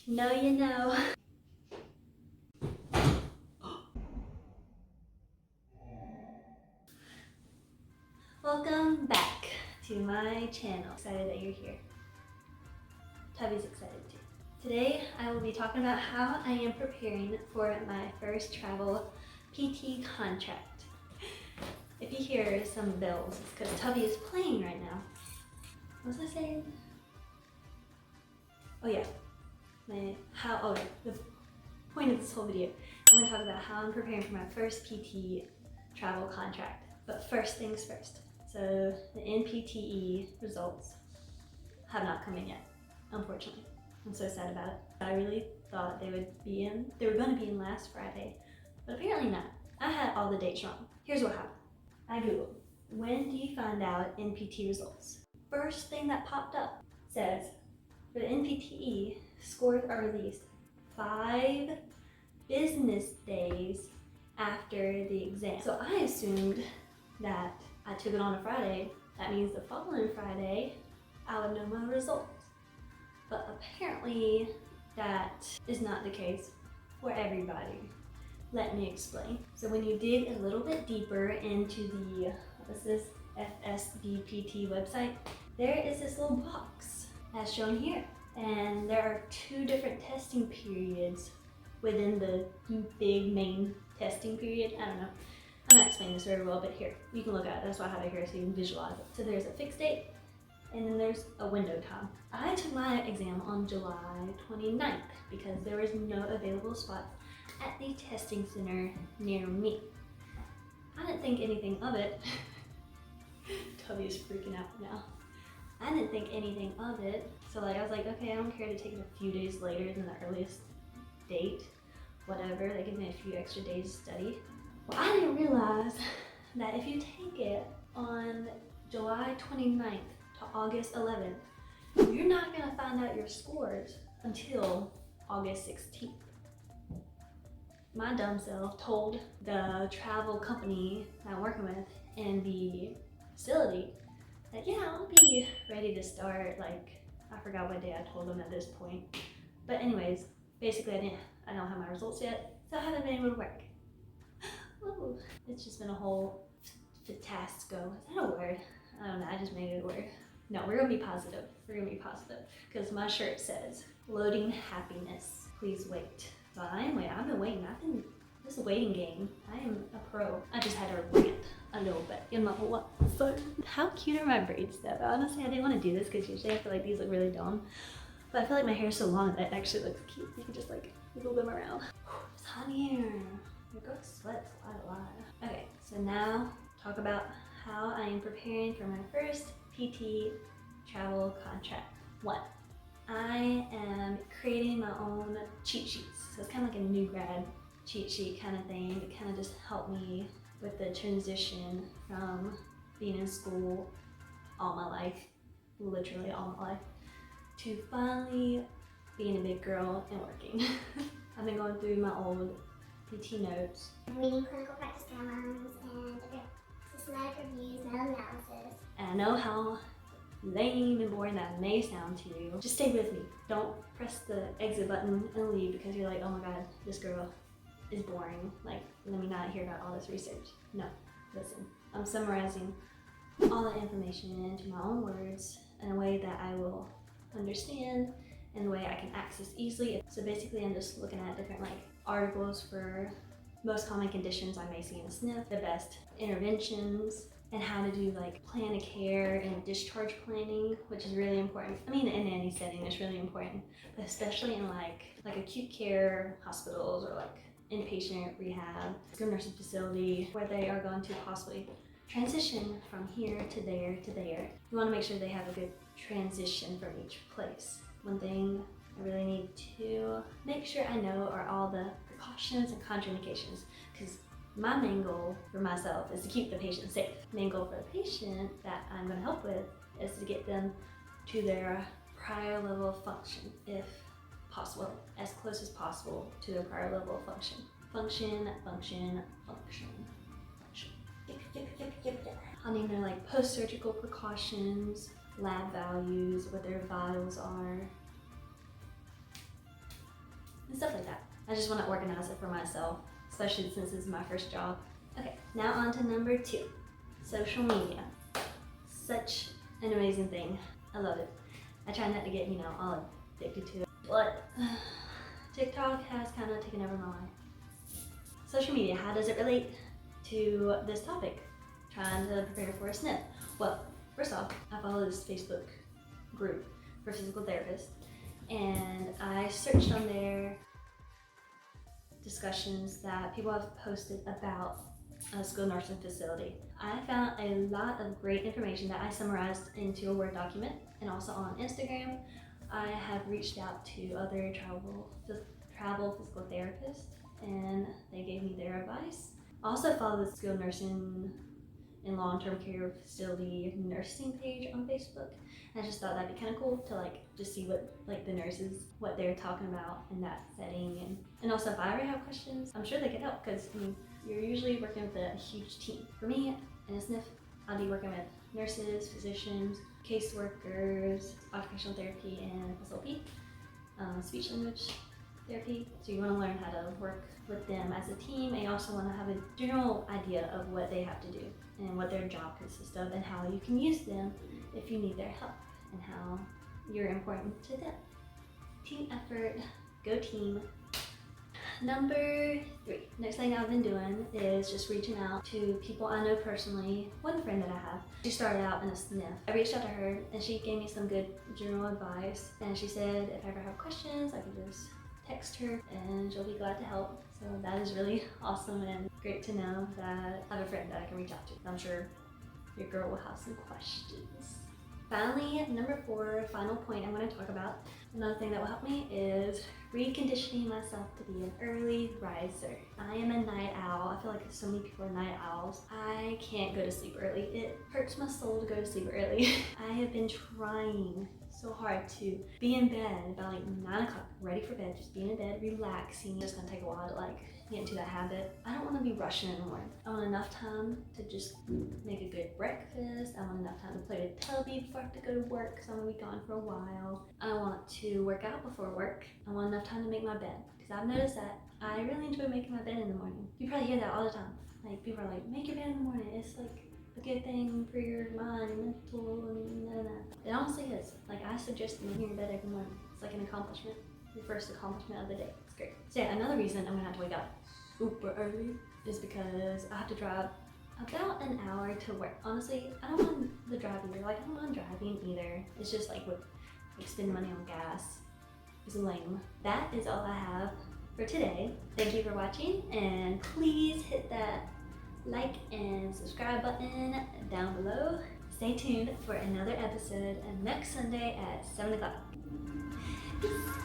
know you know. Welcome back to my channel. Excited that you're here. Tubby's excited too. Today I will be talking about how I am preparing for my first travel PT contract. If you hear some bells, it's because Tubby is playing right now. What was I saying? Oh yeah, the point of this whole video. I'm going to talk about how I'm preparing for my first PT travel contract. But first things first. So the NPTE results have not come in yet, unfortunately. I'm so sad about it. I really thought they were going to be in last Friday, but apparently not. I had all the dates wrong. Here's what happened. I googled, when do you find out NPT results? First thing that popped up says, for the NPTE, scores are released 5 business days after the exam. So I assumed that I took it on a Friday. That means the following Friday, I would know my results. But apparently that is not the case for everybody. Let me explain. So when you dig a little bit deeper into the, what's this, FSBPT website, there is this little box as shown here. And there are 2 different testing periods within the big main testing period. I don't know. I'm not explaining this very well, but here, you can look at it. That's why I have it here so you can visualize it. So there's a fixed date, and then there's a window time. I took my exam on July 29th because there was no available spots at the testing center near me. I didn't think anything of it. Tubby is freaking out now. I didn't think anything of it. So I was like, okay, I don't care to take it a few days later than the earliest date. Whatever, they give me a few extra days to study. Well, I didn't realize that if you take it on July 29th to August 11th, you're not gonna find out your scores until August 16th. My dumb self told the travel company that I'm working with in the facility that, yeah, I'll be ready to start, like, I forgot what day I told them at this point. But anyways, basically I don't have my results yet, so I haven't been able to work. Ooh, it's just been a whole fiasco. Is that a word? I don't know, I just made it a word. No, we're gonna be positive. We're gonna be positive. Because my shirt says, loading happiness, please wait. So I am waiting, I've been waiting. This is a waiting game. I am a pro. I just had to rant a little bit. You know what? So, how cute are my braids though? Honestly, I didn't want to do this because usually I feel like these look really dumb. But I feel like my hair is so long that it actually looks cute. You can just like wiggle them around. It's hot here. Your girl sweats a lot. Okay, so now talk about how I am preparing for my first PT travel contract. 1, I am creating my own cheat sheets. So it's kind of like a new grad cheat sheet kind of thing to kind of just help me with the transition from being in school all my life, literally all my life, to finally being a big girl and working. I've been going through my old PT notes. Reading clinical practice guidelines and systematic reviews, meta-analysis. And I know how lame and boring that may sound to you. Just stay with me. Don't press the exit button and leave because you're like, oh my god, this girl is boring. Like, let me not hear about all this research. No, listen. I'm summarizing all the information into my own words in a way that I will understand and the way I can access easily. So basically I'm just looking at different like articles for most common conditions I may see in a SNF, the best interventions, and how to do like plan of care and discharge planning, which is really important. I mean, in any setting, it's really important, but especially in like acute care hospitals or like inpatient rehab, skilled nursing facility, where they are going to possibly transition from here to there to there. You want to make sure they have a good transition from each place. One thing I really need to make sure I know are all the precautions and contraindications, because my main goal for myself is to keep the patient safe. Main goal for the patient that I'm going to help with is to get them to their prior level of function, if possible, as close as possible to their prior level of function. Function, function, function, function. I'll name their like post-surgical precautions, lab values, what their vitals are. and stuff like that. I just want to organize it for myself, especially since it's my first job. Okay, now on to number 2, social media. Such an amazing thing. I love it. I try not to get, all addicted to it, but TikTok has kind of taken over my life. Social media, how does it relate to this topic? Trying to prepare for a SNF. Well, first off, I follow this Facebook group for physical therapists, and I searched on there discussions that people have posted about a skilled nursing facility. I found a lot of great information that I summarized into a Word document, and also on Instagram. I have reached out to other travel physical therapists, and they gave me their advice. I also follow the skilled nursing and long-term care facility nursing page on Facebook. And I just thought that'd be kind of cool to just see what the nurses, what they're talking about in that setting, and also if I ever have questions, I'm sure they could help, because you're usually working with a huge team. For me, in a SNF, I'll be working with nurses, physicians, caseworkers, occupational therapy, and SLP, speech language therapy. So you want to learn how to work with them as a team, and you also want to have a general idea of what they have to do and what their job consists of, and how you can use them if you need their help, and how you're important to them. Team effort, go team. Number 3, next thing I've been doing is just reaching out to people I know personally. One friend that I have, she started out in a SNF. I reached out to her and she gave me some good general advice, and she said if I ever have questions, I could just text her and she'll be glad to help. So that is really awesome and great to know that I have a friend that I can reach out to. I'm sure your girl will have some questions. Finally, number 4, final point I'm going to talk about. Another thing that will help me is reconditioning myself to be an early riser. I am a night owl. I feel like so many people are night owls. I can't go to sleep early. It hurts my soul to go to sleep early. I have been trying so hard to be in bed by 9 o'clock, ready for bed, just being in bed, relaxing. It's gonna take a while to get into that habit. I don't want to be rushing in the morning. I want enough time to just make a good breakfast. I want enough time to play with Tubby before I have to go to work, because I'm gonna be gone for a while. I want to work out before work. I want enough time to make my bed, because I've noticed that I really enjoy making my bed in the morning. You probably hear that all the time. People are like, make your bed in the morning. It's a good thing for your mind and mental and It honestly is. I suggest making your bed every morning. It's like an accomplishment. Your first accomplishment of the day. It's great. So yeah, another reason I'm gonna have to wake up super early is because I have to drive about an hour to work. Honestly, I don't mind the drive either. I don't mind driving either. It's just spending money on gas is lame. That is all I have for today. Thank you for watching, and please hit that like and subscribe button down below. Stay tuned for another episode next Sunday at 7 o'clock. Peace.